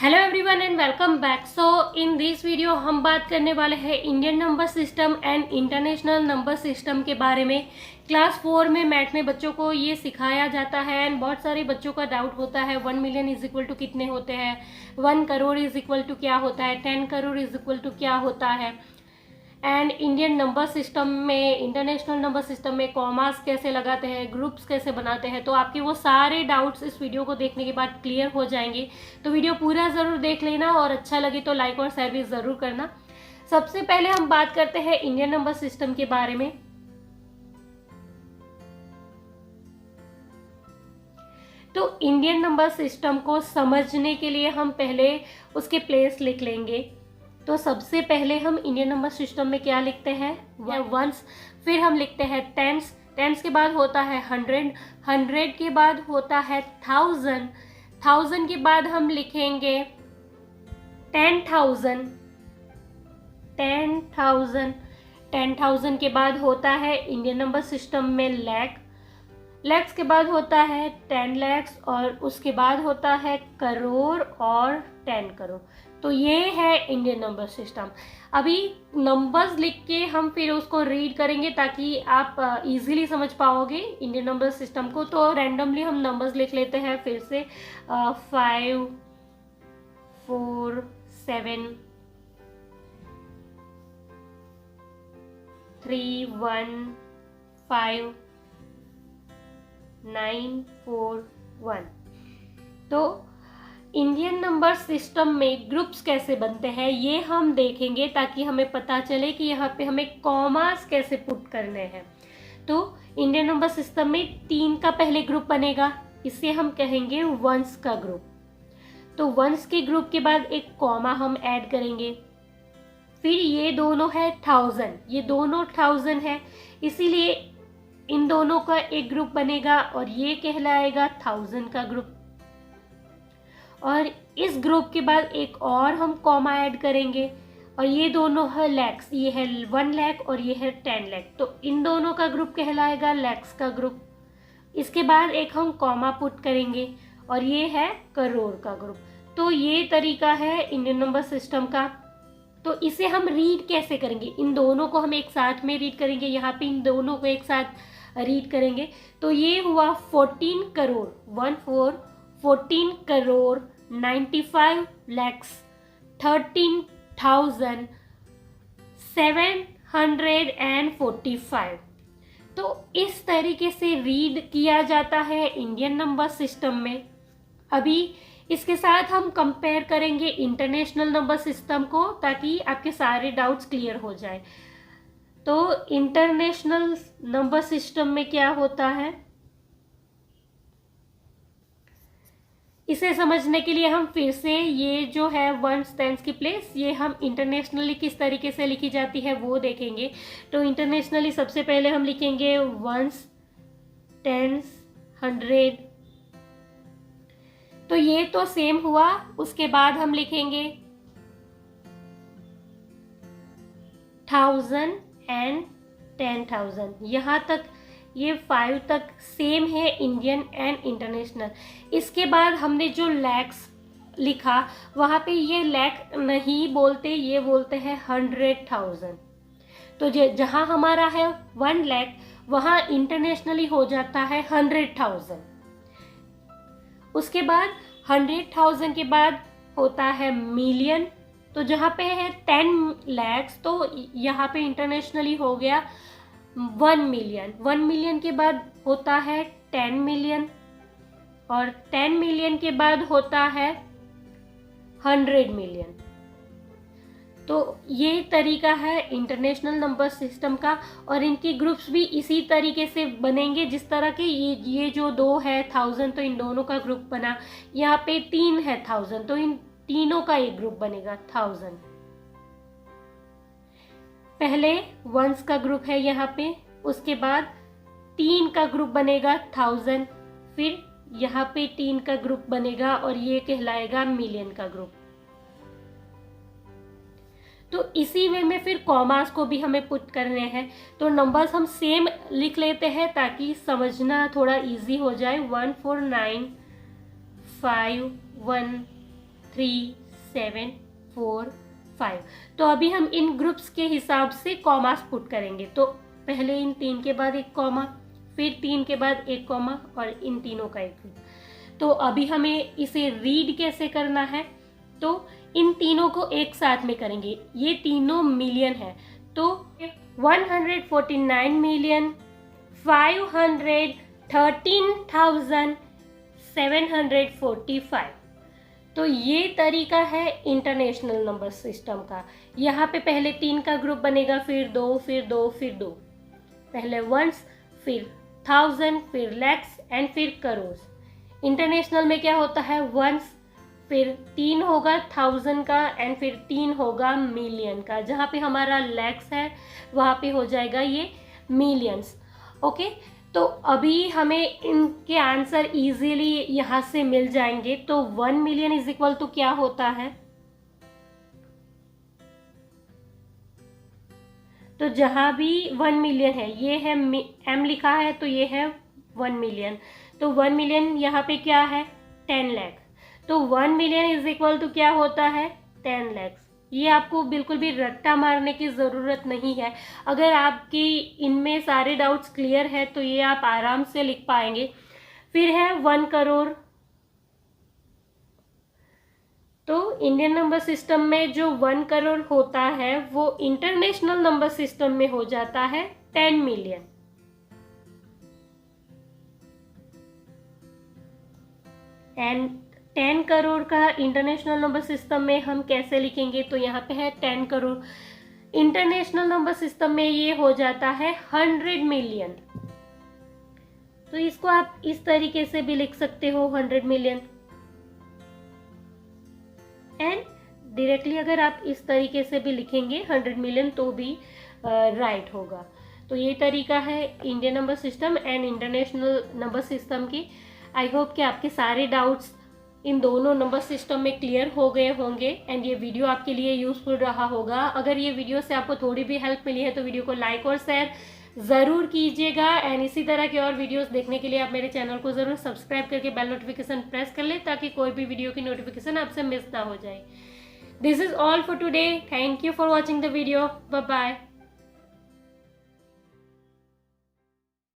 Hello everyone and welcome back. So in this video हम बात करने वाले हैं Indian number system and international number system के बारे में। क्लास 4 में मैथ में बच्चों को ये सिखाया जाता है एंड बहुत सारे बच्चों का डाउट होता है 1 मिलियन इज इक्वल टू कितने होते हैं, 1 करोड़ इज इक्वल टू क्या होता है, 10 करोड़ इज इक्वल टू क्या होता है, एंड इंडियन नंबर सिस्टम में, इंटरनेशनल नंबर सिस्टम में कॉमास कैसे लगाते हैं, ग्रुप्स कैसे बनाते हैं। तो आपके वो सारे डाउट्स इस वीडियो को देखने के बाद क्लियर हो जाएंगे। तो वीडियो पूरा ज़रूर देख लेना और अच्छा लगे तो लाइक और शेयर भी ज़रूर करना। सबसे पहले हम बात करते हैं इंडियन नंबर सिस्टम के बारे में। तो इंडियन नंबर सिस्टम को समझने के लिए हम पहले उसके प्लेस लिख लेंगे। तो सबसे पहले हम इंडियन नंबर सिस्टम में क्या लिखते हैं, वंस, फिर हम लिखते हैं टेंस, टेंस के बाद होता है 100, 100 के बाद होता है 1000, 1000 के बाद हम लिखेंगे 10,000, 10,000, 10,000 के बाद होता है इंडियन नंबर सिस्टम में लैख, लैक्स के बाद होता है 10 लैक्स और उसके बाद होता है करोड़ और 10 करोड़। तो ये है इंडियन नंबर सिस्टम। अभी नंबर्स लिख के हम फिर उसको रीड करेंगे ताकि आप इजीली समझ पाओगे इंडियन नंबर सिस्टम को। तो रैंडमली हम नंबर्स लिख लेते हैं फिर से 5 4 7 3 1 5 9 4 1। तो इंडियन नंबर सिस्टम में ग्रुप्स कैसे बनते हैं ये हम देखेंगे ताकि हमें पता चले कि यहाँ पे हमें कॉमास कैसे पुट करने हैं। तो इंडियन नंबर सिस्टम में 3 का पहले ग्रुप बनेगा, इसे हम कहेंगे वंस का ग्रुप। तो वंस के ग्रुप के बाद एक कॉमा हम ऐड करेंगे, फिर ये दोनों है 1000, ये दोनों 1000 है, इसीलिए इन दोनों का एक ग्रुप बनेगा और ये कहलाएगा 1000 का ग्रुप। और इस ग्रुप के बाद एक और हम कॉमा ऐड करेंगे और ये दोनों है लैक्स, ये है 1 लाख और ये है 10 लाख। तो इन दोनों का ग्रुप कहलाएगा लैक्स का ग्रुप। इसके बाद एक हम कॉमा पुट करेंगे और ये है करोड़ का ग्रुप। तो ये तरीका है इंडियन नंबर सिस्टम का। तो इसे हम रीड कैसे करेंगे, इन दोनों को हम एक साथ में रीड करेंगे, यहाँ पे इन दोनों को एक साथ रीड करेंगे। तो ये हुआ 14 करोड़ 14 करोड़ 95 lakhs 13,745। तो इस तरीके से रीड किया जाता है इंडियन नंबर सिस्टम में। अभी इसके साथ हम कंपेयर करेंगे इंटरनेशनल नंबर सिस्टम को ताकि आपके सारे डाउट्स क्लियर हो जाए। तो इंटरनेशनल नंबर सिस्टम में क्या होता है, इसे समझने के लिए हम फिर से ये जो है वंस टेंस की प्लेस, ये हम इंटरनेशनली किस तरीके से लिखी जाती है वो देखेंगे। तो इंटरनेशनली सबसे पहले हम लिखेंगे वंस, टेंस, 100। तो ये तो सेम हुआ। उसके बाद हम लिखेंगे 1000 एंड 10,000। यहाँ तक ये 5 तक सेम है इंडियन एंड इंटरनेशनल। इसके बाद हमने जो लैक्स लिखा वहाँ पे ये लैख नहीं बोलते, ये बोलते हैं 100,000। तो जहाँ हमारा है 1 लाख वहाँ इंटरनेशनली हो जाता है 100,000। उसके बाद 100,000 के बाद होता है मिलियन। तो जहाँ पे है 10 लैक्स तो यहाँ पे इंटरनेशनली हो गया 1 मिलियन। 1 मिलियन के बाद होता है 10 मिलियन और 10 मिलियन के बाद होता है 100 मिलियन। तो ये तरीका है इंटरनेशनल नंबर सिस्टम का और इनके ग्रुप्स भी इसी तरीके से बनेंगे जिस तरह के ये जो 2 है 1000 तो इन दोनों का ग्रुप बना, यहाँ पे 3 है 1000 तो इन तीनों का एक ग्रुप बनेगा 1000। पहले वंस का ग्रुप है यहाँ पे, उसके बाद 3 का ग्रुप बनेगा 1000, फिर यहाँ पे 3 का ग्रुप बनेगा और ये कहलाएगा मिलियन का ग्रुप। तो इसी वे में फिर कॉमास को भी हमें पुट करने हैं। तो नंबर्स हम सेम लिख लेते हैं ताकि समझना थोड़ा इजी हो जाए। 14951 3, 7, 4, 5। तो अभी हम इन ग्रुप्स के हिसाब से कॉमास पुट करेंगे। तो पहले इन 3 के बाद एक कॉमा, फिर 3 के बाद एक कॉमा और इन तीनों का एक ग्रुप। तो अभी हमें इसे रीड कैसे करना है, तो इन तीनों को एक साथ में करेंगे। ये तीनों मिलियन है, तो 149,513,745। तो ये तरीका है इंटरनेशनल नंबर सिस्टम का। यहाँ पे पहले 3 का ग्रुप बनेगा, फिर 2, फिर 2, फिर 2, पहले वंस, फिर 1000, फिर लैक्स एंड फिर करोड़। इंटरनेशनल में क्या होता है, वंस, फिर 3 होगा 1000 का एंड फिर 3 होगा मिलियन का। जहाँ पे हमारा लैक्स है वहाँ पे हो जाएगा ये मिलियंस। ओके, तो अभी हमें इनके आंसर इजीली यहाँ से मिल जाएंगे। तो 1 मिलियन इज इक्वल टू क्या होता है, तो जहाँ भी 1 मिलियन है, ये है m लिखा है तो ये है 1 मिलियन। तो 1 मिलियन यहाँ पे क्या है, 10 लाख। तो 1 मिलियन इज इक्वल टू क्या होता है, 10 लैक्स। ये आपको बिल्कुल भी रट्टा मारने की ज़रूरत नहीं है। अगर आपकी इनमें सारे डाउट्स क्लियर है तो ये आप आराम से लिख पाएंगे। फिर है 1 करोड़। तो इंडियन नंबर सिस्टम में जो 1 करोड़ होता है वो इंटरनेशनल नंबर सिस्टम में हो जाता है 10 मिलियन। एंड 10 करोड़ का इंटरनेशनल नंबर सिस्टम में हम कैसे लिखेंगे, तो यहाँ पे है 10 करोड़। इंटरनेशनल नंबर सिस्टम में ये हो जाता है 100 मिलियन। तो इसको आप इस तरीके से भी लिख सकते हो, 100 मिलियन। एंड डायरेक्टली अगर आप इस तरीके से भी लिखेंगे 100 मिलियन तो भी राइट होगा। तो ये तरीका है Indian number system and international number system की। आई होप कि आपके सारे डाउट्स इन दोनों नंबर सिस्टम में क्लियर हो गए होंगे एंड ये वीडियो आपके लिए यूजफुल रहा होगा। अगर ये वीडियो से आपको थोड़ी भी हेल्प मिली है तो वीडियो को लाइक और शेयर ज़रूर कीजिएगा। एंड इसी तरह के और वीडियोस देखने के लिए आप मेरे चैनल को ज़रूर सब्सक्राइब करके बेल नोटिफिकेशन प्रेस कर लें ताकि कोई भी वीडियो की नोटिफिकेशन आपसे मिस ना हो जाए। This is all for today. Thank you for watching the video. Bye bye.